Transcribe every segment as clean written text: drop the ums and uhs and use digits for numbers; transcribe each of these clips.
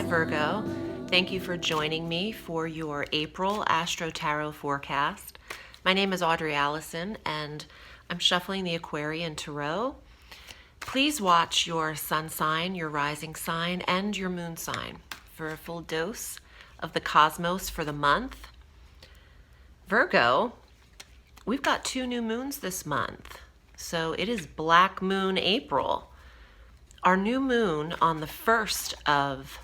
Virgo. Thank you for joining me for your April Astro Tarot Forecast. My name is Audrey Alison, and I'm shuffling the Aquarian Tarot. Please watch your sun sign, your rising sign, and your moon sign for a full dose of the cosmos for the month. Virgo, we've got 2 new moons this month, so it is Black Moon April. Our new moon on the 1st of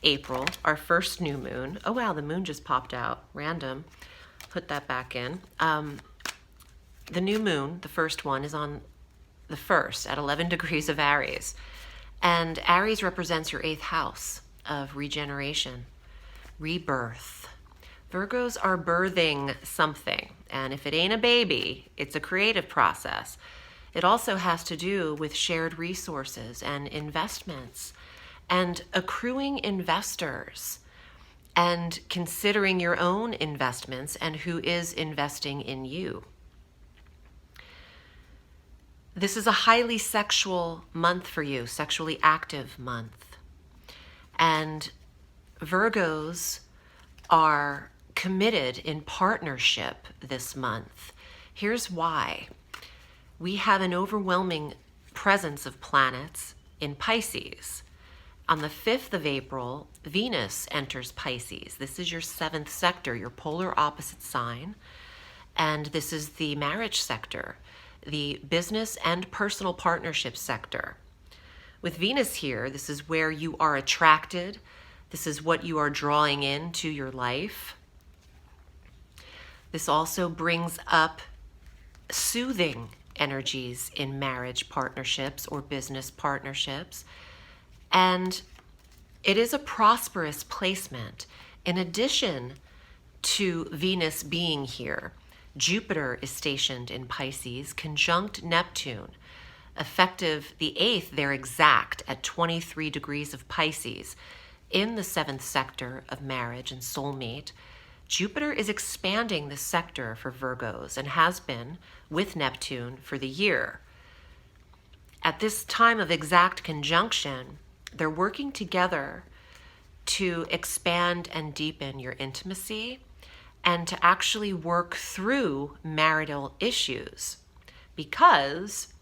April, our first new moon. Oh wow, the moon just popped out. Random. Put that back in. The new moon, the first one, is on the 1st at 11 degrees of Aries. And Aries represents your 8th house of regeneration, rebirth. Virgos are birthing something. And if it ain't a baby, it's a creative process. It also has to do with shared resources and investments and accruing investors and considering your own investments and who is investing in you. This is a highly sexual month for you, sexually active month. And Virgos are committed in partnership this month. Here's why. We have an overwhelming presence of planets in Pisces. On the 5th of April, Venus enters Pisces. This is your 7th sector, your polar opposite sign. And this is the marriage sector, the business and personal partnership sector. With Venus here, this is where you are attracted. This is what you are drawing into your life. This also brings up soothing energies in marriage partnerships or business partnerships. And it is a prosperous placement. In addition to Venus being here, Jupiter is stationed in Pisces, conjunct Neptune, effective the 8th, they're exact at 23 degrees of Pisces in the 7th sector of marriage and soulmate. Jupiter is expanding this sector for Virgos and has been with Neptune for the year. At this time of exact conjunction, they're working together to expand and deepen your intimacy and to actually work through marital issues. Because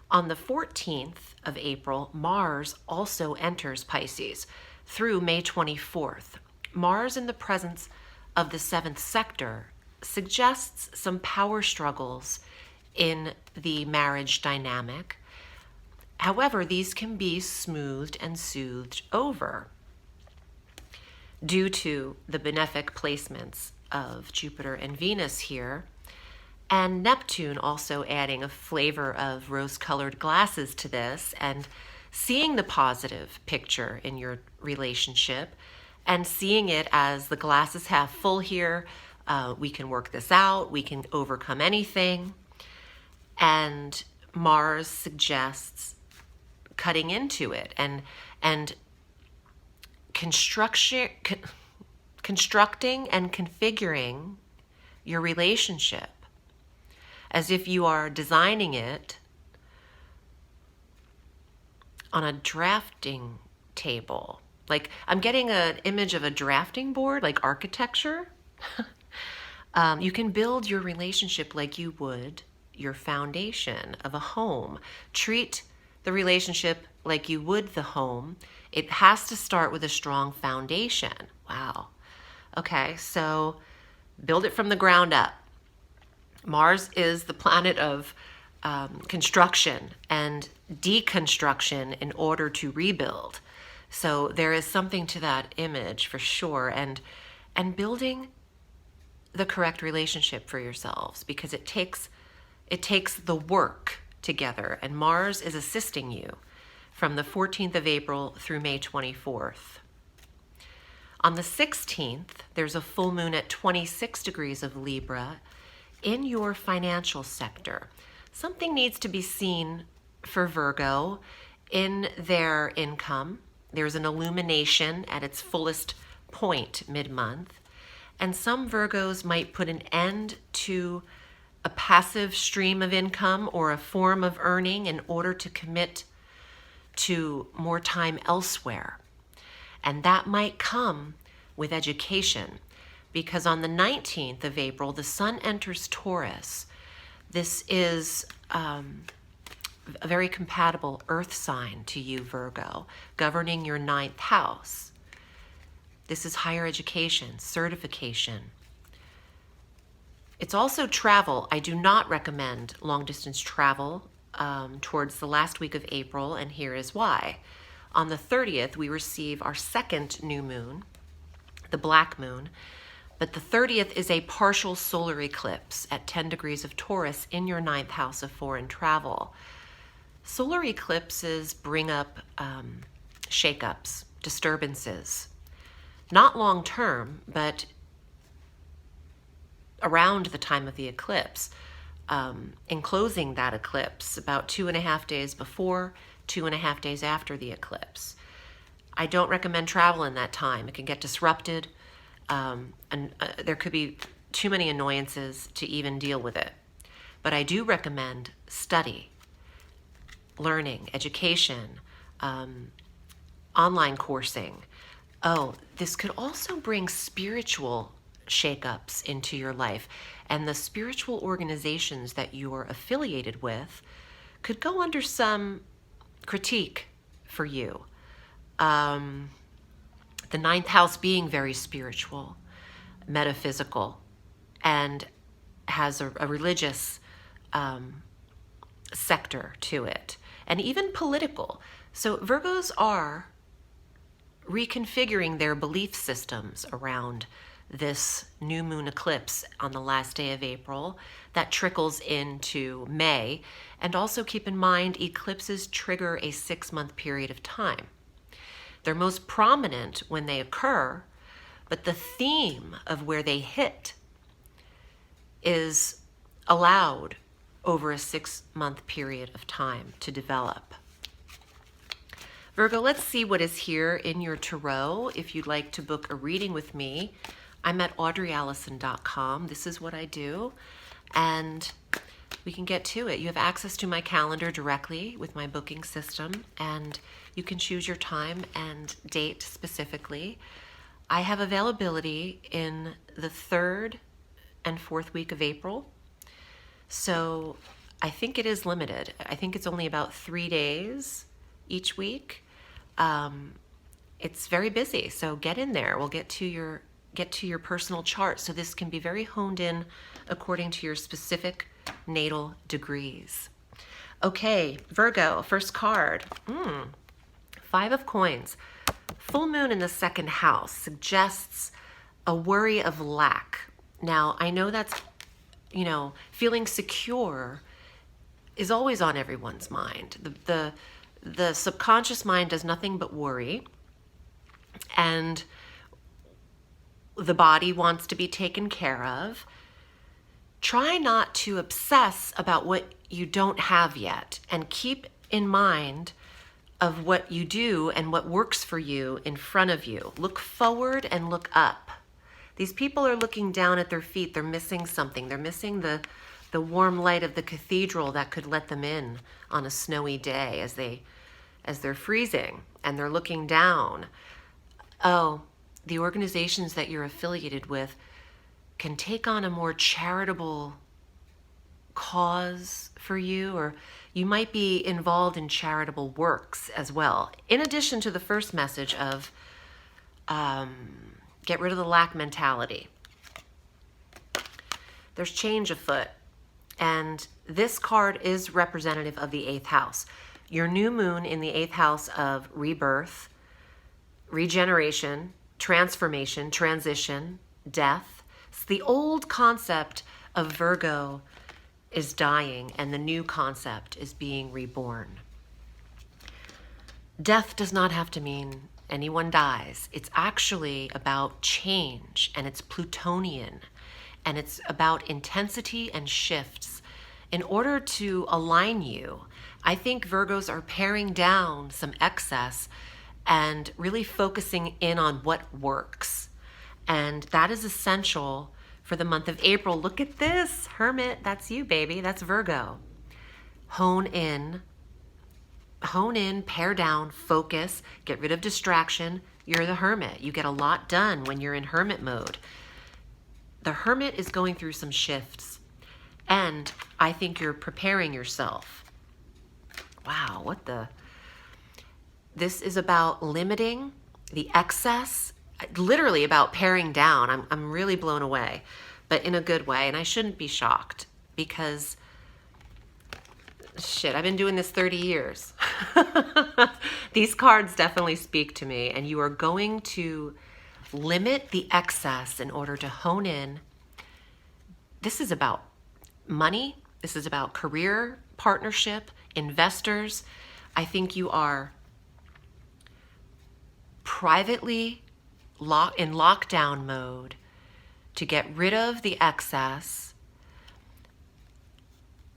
on the 14th of April, Mars also enters Pisces through May 24th. Mars in the presence of the 7th sector suggests some power struggles in the marriage dynamic. However, these can be smoothed and soothed over due to the benefic placements of Jupiter and Venus here, and Neptune also adding a flavor of rose-colored glasses to this and seeing the positive picture in your relationship and seeing it as the glass is half full here. We can work this out. We can overcome anything. And Mars suggests cutting into it and constructing and configuring your relationship as if you are designing it on a drafting table. Like, I'm getting an image of a drafting board, like architecture. You can build your relationship like you would your foundation of a home. Treat the relationship like you would the home. It has to start with a strong foundation. Wow. Okay, so build it from the ground up. Mars is the planet of construction and deconstruction in order to rebuild. So there is something to that image for sure, and building the correct relationship for yourselves, because it takes the work together, and Mars is assisting you from the 14th of April through May 24th. On the 16th, there's a full moon at 26 degrees of Libra in your financial sector. Something needs to be seen for Virgo in their income. There's an illumination at its fullest point mid-month, and some Virgos might put an end to a passive stream of income or a form of earning in order to commit to more time elsewhere. And that might come with education, because on the 19th of April, the sun enters Taurus. This is a very compatible earth sign to you, Virgo, governing your ninth house. This is higher education, certification. It's also travel. I do not recommend long-distance travel towards the last week of April, and here is why. On the 30th, we receive our second new moon, the black moon, but the 30th is a partial solar eclipse at 10 degrees of Taurus in your ninth house of foreign travel. Solar eclipses bring up shakeups, disturbances, not long term, but around the time of the eclipse, enclosing that eclipse about 2.5 days before, 2.5 days after the eclipse. I don't recommend travel in that time. It can get disrupted, and there could be too many annoyances to even deal with it. But I do recommend study, learning, education, online coursing. Oh, this could also bring spiritual shakeups into your life, and the spiritual organizations that you're affiliated with could go under some critique for you. The ninth house being very spiritual, metaphysical, and has a religious sector to it, and even political. So Virgos are reconfiguring their belief systems around this new moon eclipse on the last day of April that trickles into May. And also keep in mind, eclipses trigger a 6-month period of time. They're most prominent when they occur, but the theme of where they hit is allowed over a 6-month period of time to develop. Virgo, let's see what is here in your tarot. If you'd like to book a reading with me, I'm at audreyalison.com. This is what I do, and we can get to it. You have access to my calendar directly with my booking system, and you can choose your time and date specifically. I have availability in the 3rd and 4th week of April, so I think it is limited. I think it's only about 3 days each week. It's very busy, so get in there. We'll get to your personal chart, so this can be very honed in according to your specific natal degrees. Okay, Virgo, first card. 5 of Coins. Full moon in the 2nd house suggests a worry of lack. Now, I know that's, feeling secure is always on everyone's mind. The subconscious mind does nothing but worry, and the body wants to be taken care of. Try not to obsess about what you don't have yet, and keep in mind of what you do and what works for you in front of you. Look forward and look up. These people are looking down at their feet. They're missing something. They're missing the warm light of the cathedral that could let them in on a snowy day as they're freezing, and they're looking down. Oh, the organizations that you're affiliated with can take on a more charitable cause for you, or you might be involved in charitable works as well. In addition to the first message of get rid of the lack mentality. There's change afoot, and this card is representative of the 8th house. Your new moon in the 8th house of rebirth, regeneration, transformation, transition, death. It's the old concept of Virgo is dying, and the new concept is being reborn. Death does not have to mean anyone dies. It's actually about change, and it's Plutonian, and it's about intensity and shifts. In order to align you, I think Virgos are paring down some excess and really focusing in on what works. And that is essential for the month of April. Look at this, Hermit. That's you, baby. That's Virgo. Hone in, pare down, focus, get rid of distraction. You're the Hermit. You get a lot done when you're in Hermit mode. The Hermit is going through some shifts, and I think you're preparing yourself. Wow, what the? This is about limiting the excess, literally about paring down. I'm really blown away, but in a good way, and I shouldn't be shocked because, shit, I've been doing this 30 years. These cards definitely speak to me, and you are going to limit the excess in order to hone in. This is about money. This is about career, partnership, investors. I think you are privately in lockdown mode to get rid of the excess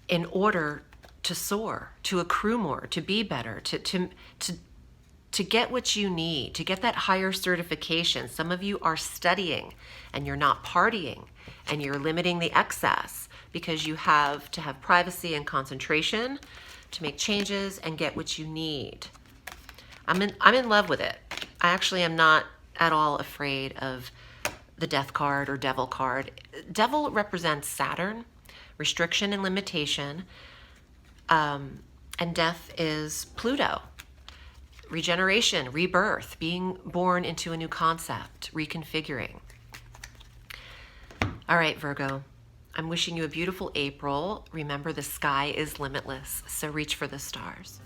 in order to soar, to accrue more, to be better, to get what you need, to get that higher certification. Some of you are studying and you're not partying, and you're limiting the excess because you have to have privacy and concentration to make changes and get what you need. I'm in love with it. I actually am not at all afraid of the Death card or Devil card. Devil represents Saturn, restriction and limitation, and Death is Pluto, regeneration, rebirth, being born into a new concept, reconfiguring. All right, Virgo, I'm wishing you a beautiful April. Remember, the sky is limitless, so reach for the stars.